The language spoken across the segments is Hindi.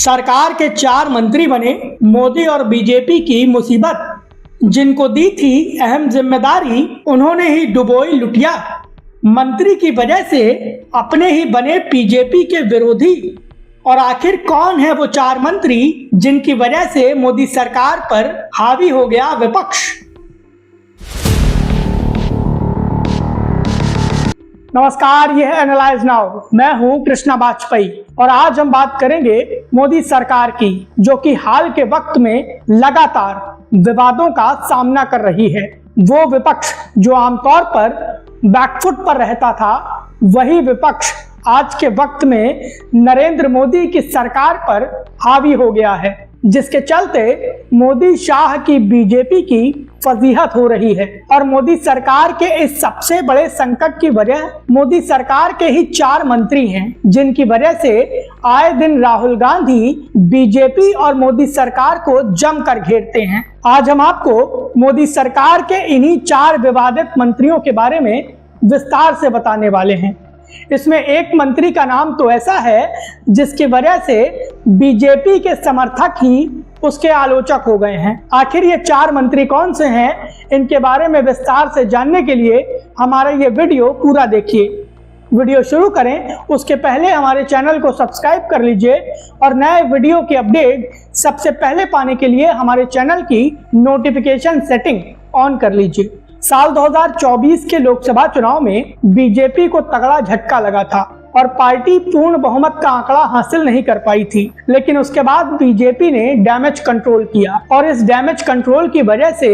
सरकार के 4 मंत्री बने मोदी और बीजेपी की मुसीबत। जिनको दी थी अहम जिम्मेदारी उन्होंने ही डुबोई लुटिया। मंत्री की वजह से अपने ही बने बीजेपी के विरोधी। और आखिर कौन है वो 4 मंत्री जिनकी वजह से मोदी सरकार पर हावी हो गया विपक्ष। नमस्कार, यह है एनालाइज नाउ। मैं हूं कृष्णा वाजपेयी और आज हम बात करेंगे मोदी सरकार की, जो कि हाल के वक्त में लगातार विवादों का सामना कर रही है। वो विपक्ष जो आमतौर पर बैकफुट पर रहता था, वही विपक्ष आज के वक्त में नरेंद्र मोदी की सरकार पर हावी हो गया है, जिसके चलते मोदी शाह की बीजेपी की फजीहत हो रही है। और मोदी सरकार के इस सबसे बड़े संकट की वजह मोदी सरकार के ही 4 मंत्री हैं, जिनकी वजह से आए दिन राहुल गांधी बीजेपी और मोदी सरकार को जमकर घेरते हैं। आज हम आपको मोदी सरकार के इन्हीं 4 विवादित मंत्रियों के बारे में विस्तार से बताने वाले हैं। इसमें एक मंत्री का नाम तो ऐसा है जिसकी वजह से बीजेपी के समर्थक ही उसके आलोचक हो गए हैं। आखिर ये 4 मंत्री कौन से हैं, इनके बारे में विस्तार से जानने के लिए हमारा ये वीडियो पूरा देखिए। वीडियो शुरू करें उसके पहले हमारे चैनल को सब्सक्राइब कर लीजिए और नए वीडियो की अपडेट सबसे पहले पाने के लिए हमारे चैनल की नोटिफिकेशन सेटिंग ऑन कर लीजिए। साल 2024 के लोकसभा चुनाव में बीजेपी को तगड़ा झटका लगा था और पार्टी पूर्ण बहुमत का आंकड़ा हासिल नहीं कर पाई थी। लेकिन उसके बाद बीजेपी ने डैमेज कंट्रोल किया और इस डैमेज कंट्रोल की वजह से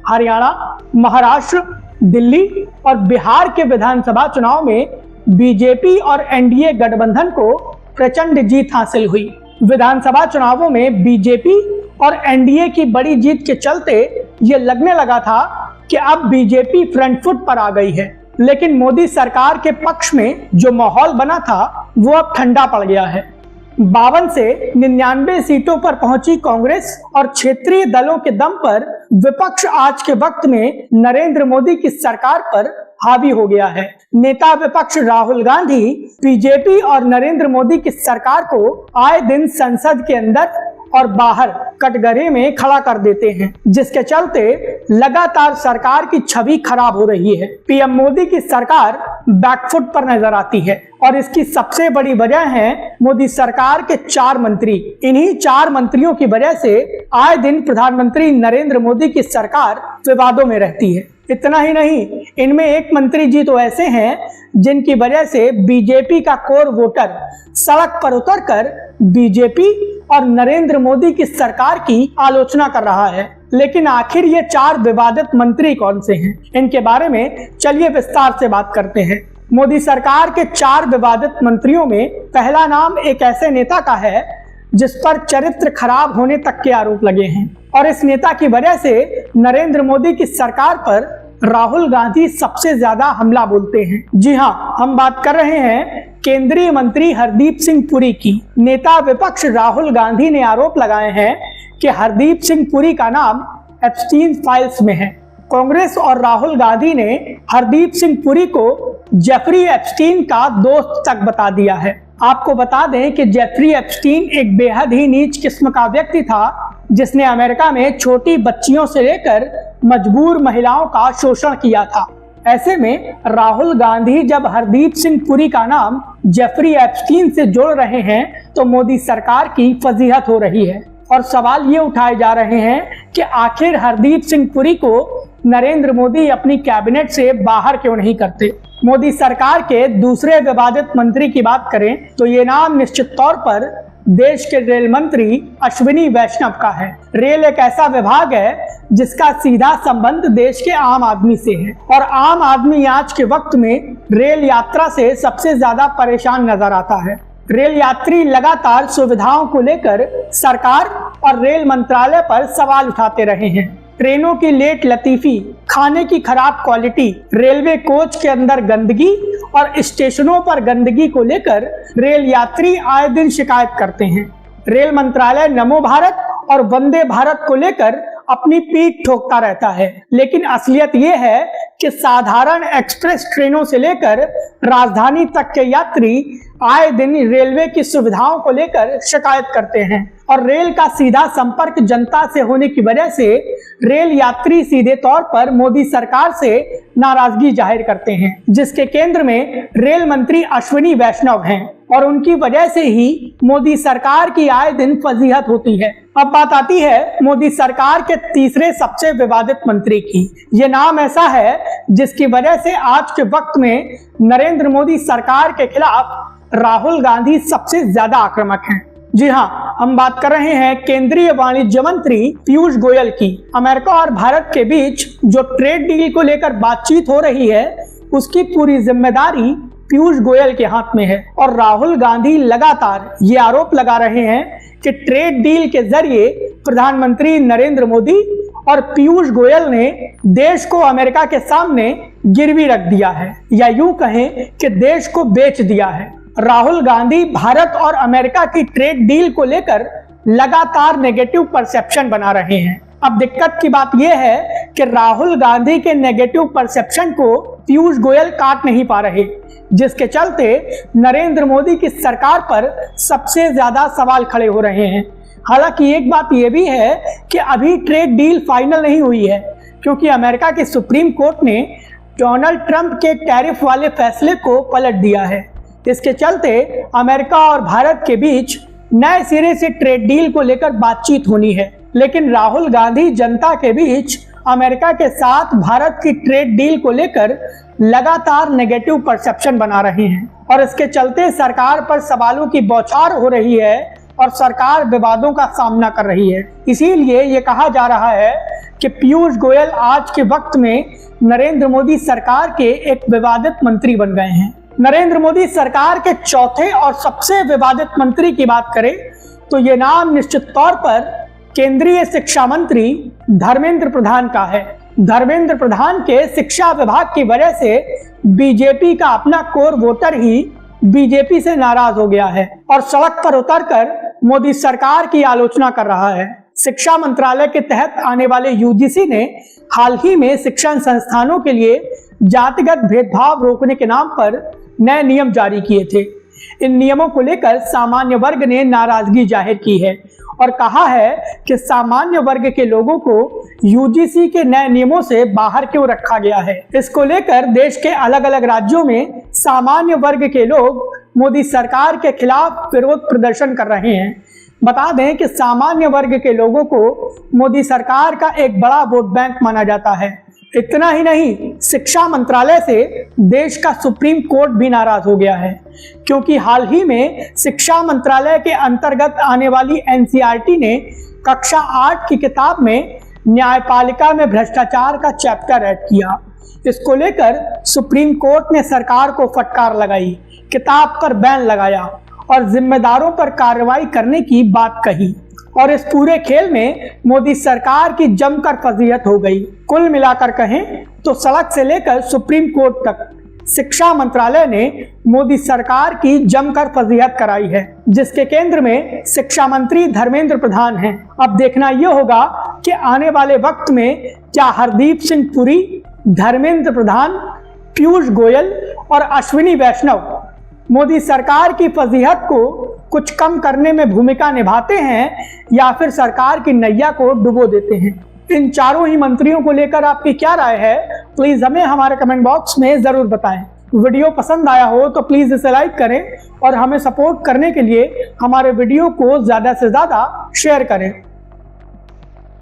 हरियाणा, महाराष्ट्र, दिल्ली और बिहार के विधानसभा चुनाव में बीजेपी और एनडीए गठबंधन को प्रचंड जीत हासिल हुई। विधानसभा चुनावों में बीजेपी और एनडीए की बड़ी जीत के चलते ये लगने लगा था कि अब बीजेपी फ्रंट फुट पर आ गई है। लेकिन मोदी सरकार के पक्ष में जो माहौल बना था वो अब ठंडा पड़ गया है। 52 से 99 सीटों पर पहुंची कांग्रेस और क्षेत्रीय दलों के दम पर विपक्ष आज के वक्त में नरेंद्र मोदी की सरकार पर हावी हो गया है। नेता विपक्ष राहुल गांधी बीजेपी और नरेंद्र मोदी की सरकार को आए दिन संसद के अंदर और बाहर कटघरे में खड़ा कर देते हैं, जिसके चलते लगातार सरकार की छवि खराब हो रही है। पीएम मोदी की सरकार बैकफुट पर नजर आती है और इसकी सबसे बड़ी वजह है मोदी सरकार के 4 मंत्री। इन्हीं 4 मंत्रियों की वजह से आए दिन प्रधानमंत्री नरेंद्र मोदी की सरकार विवादों में रहती है। इतना ही नहीं, इनमें एक मंत्री जी तो ऐसे हैं जिनकी वजह से बीजेपी का कोर वोटर सड़क पर उतरकर बीजेपी और नरेंद्र मोदी की सरकार की आलोचना कर रहा है। लेकिन आखिर ये 4 विवादित मंत्री कौन से हैं, इनके बारे में चलिए विस्तार से बात करते हैं। मोदी सरकार के 4 विवादित मंत्रियों में पहला नाम एक ऐसे नेता का है जिस पर चरित्र खराब होने तक के आरोप लगे हैं और इस नेता की वजह से नरेंद्र मोदी की सरकार पर राहुल गांधी सबसे ज्यादा हमला बोलते हैं। जी हाँ, हम बात कर रहे हैं केंद्रीय मंत्री हरदीप सिंह पुरी की। नेता विपक्ष राहुल गांधी ने आरोप लगाए हैं कि हरदीप सिंह पुरी का नाम एप्स्टीन फाइल्स में है। कांग्रेस और राहुल गांधी ने हरदीप सिंह पुरी को जेफरी एप्स्टीन का दोस्त तक बता दिया है। आपको बता दें कि जेफरी एप्स्टीन एक बेहद ही नीच किस्म का व्यक्ति था, जिसने अमेरिका में छोटी बच्चियों से लेकर मजबूर महिलाओं का शोषण किया था। ऐसे में राहुल गांधी जब हरदीप सिंह पुरी का नाम जेफरी एप्स्टीन से जोड़ रहे हैं तो मोदी सरकार की फजीहत हो रही है और सवाल ये उठाए जा रहे हैं कि आखिर हरदीप सिंह पुरी को नरेंद्र मोदी अपनी कैबिनेट से बाहर क्यों नहीं करते। मोदी सरकार के दूसरे विवादित मंत्री की बात करें तो ये नाम निश्चित तौर पर देश के रेल मंत्री अश्विनी वैष्णव का है। रेल एक ऐसा विभाग है जिसका सीधा संबंध देश के आम आदमी से है और आम आदमी आज के वक्त में रेल यात्रा से सबसे ज्यादा परेशान नजर आता है। रेल यात्री लगातार सुविधाओं को लेकर सरकार और रेल मंत्रालय पर सवाल उठाते रहे हैं। ट्रेनों की लेट लतीफी, खाने की खराब क्वालिटी, रेलवे कोच के अंदर गंदगी और स्टेशनों पर गंदगी को लेकर रेल यात्री आए दिन शिकायत करते हैं। रेल मंत्रालय नमो भारत और वंदे भारत को लेकर अपनी पीठ ठोकता रहता है, लेकिन असलियत ये है कि साधारण एक्सप्रेस ट्रेनों से लेकर राजधानी तक के यात्री आए दिन रेलवे की सुविधाओं को लेकर शिकायत करते हैं और रेल का सीधा संपर्क जनता से होने की वजह से रेल यात्री सीधे तौर पर मोदी सरकार से नाराजगी जाहिर करते हैं, जिसके केंद्र में रेल मंत्री अश्विनी वैष्णव हैं और उनकी वजह से ही मोदी सरकार की आए दिन फजीहत होती है। अब बात आती है मोदी सरकार के तीसरे सबसे विवादित मंत्री की। ये नाम ऐसा है जिसकी वजह से आज के वक्त में नरेंद्र मोदी सरकार के खिलाफ राहुल गांधी सबसे ज्यादा आक्रामक हैं। जी हाँ, हम बात कर रहे हैं केंद्रीय वाणिज्य मंत्री पीयूष गोयल की। अमेरिका और भारत के बीच जो ट्रेड डील को लेकर बातचीत हो रही है उसकी पूरी जिम्मेदारी पीयूष गोयल के हाथ में है और राहुल गांधी लगातार ये आरोप लगा रहे हैं कि ट्रेड डील के जरिए प्रधानमंत्री नरेंद्र मोदी और पीयूष गोयल ने देश को अमेरिका के सामने गिरवी रख दिया है, या यूं कहें कि देश को बेच दिया है। राहुल गांधी भारत और अमेरिका की ट्रेड डील को लेकर लगातार नेगेटिव परसेप्शन बना रहे हैं। अब दिक्कत की बात यह है कि राहुल गांधी के नेगेटिव परसेप्शन को पीयूष गोयल काट नहीं पा रहे, जिसके चलते नरेंद्र मोदी की सरकार पर सबसे ज्यादा सवाल खड़े हो रहे हैं। हालांकि एक बात यह भी है कि अभी ट्रेड डील फाइनल नहीं हुई है, क्योंकि अमेरिका की सुप्रीम कोर्ट ने डोनाल्ड ट्रंप के टैरिफ वाले फैसले को पलट दिया है। इसके चलते अमेरिका और भारत के बीच नए सिरे से ट्रेड डील को लेकर बातचीत होनी है, लेकिन राहुल गांधी जनता के बीच अमेरिका के साथ भारत की ट्रेड डील को लेकर लगातार नेगेटिव परसेप्शन बना रहे हैं और इसके चलते सरकार पर सवालों की बौछार हो रही है और सरकार विवादों का सामना कर रही है। इसीलिए ये कहा जा रहा है कि पीयूष गोयल आज के वक्त में नरेंद्र मोदी सरकार के एक विवादित मंत्री बन गए हैं। नरेंद्र मोदी सरकार के चौथे और सबसे विवादित मंत्री की बात करें तो ये नाम निश्चित तौर पर केंद्रीय शिक्षा मंत्री धर्मेंद्र प्रधान का है। धर्मेंद्र प्रधान के शिक्षा विभाग की वजह से बीजेपी का अपना कोर वोटर ही बीजेपी से नाराज हो गया है और सड़क पर उतरकर मोदी सरकार की आलोचना कर रहा है। शिक्षा मंत्रालय के तहत आने वाले यूजीसी ने हाल ही में शिक्षण संस्थानों के लिए जातिगत भेदभाव रोकने के नाम पर नए नियम जारी किए थे। इन नियमों को लेकर सामान्य वर्ग ने नाराजगी जाहिर की है और कहा है कि सामान्य वर्ग के लोगों को यूजीसी के नए नियमों से बाहर क्यों रखा गया है। इसको लेकर देश के अलग अलग राज्यों में सामान्य वर्ग के लोग मोदी सरकार के खिलाफ विरोध प्रदर्शन कर रहे हैं। बता दें कि सामान्य वर्ग के लोगों को मोदी सरकार का एक बड़ा वोट बैंक माना जाता है। इतना ही नहीं, शिक्षा मंत्रालय से देश का सुप्रीम कोर्ट भी नाराज हो गया है, क्योंकि हाल ही में शिक्षा मंत्रालय के अंतर्गत आने वाली एनसीईआरटी ने कक्षा 8 की किताब में न्यायपालिका में भ्रष्टाचार का चैप्टर ऐड किया। इसको लेकर सुप्रीम कोर्ट ने सरकार को फटकार लगाई, किताब पर बैन लगाया और जिम्मेदारों पर कार्रवाई करने की बात कही और इस पूरे खेल में मोदी सरकार की जमकर फजीहत हो गई। कुल मिलाकर कहें तो सड़क से लेकर सुप्रीम कोर्ट तक शिक्षा मंत्रालय ने मोदी सरकार की जमकर फजीहत कराई है, जिसके केंद्र में शिक्षा मंत्री धर्मेंद्र प्रधान हैं। अब देखना यह होगा कि आने वाले वक्त में क्या हरदीप सिंह पुरी, धर्मेंद्र प्रधान, पीयूष गोयल और अश्विनी वैष्णव मोदी सरकार की फजीहत को कुछ कम करने में भूमिका निभाते हैं या फिर सरकार की नैया को डुबो देते हैं। इन चारों ही मंत्रियों को लेकर आपकी क्या राय है, प्लीज हमें हमारे कमेंट बॉक्स में जरूर बताएं। वीडियो पसंद आया हो तो प्लीज इसे लाइक करें और हमें सपोर्ट करने के लिए हमारे वीडियो को ज्यादा से ज्यादा शेयर करें।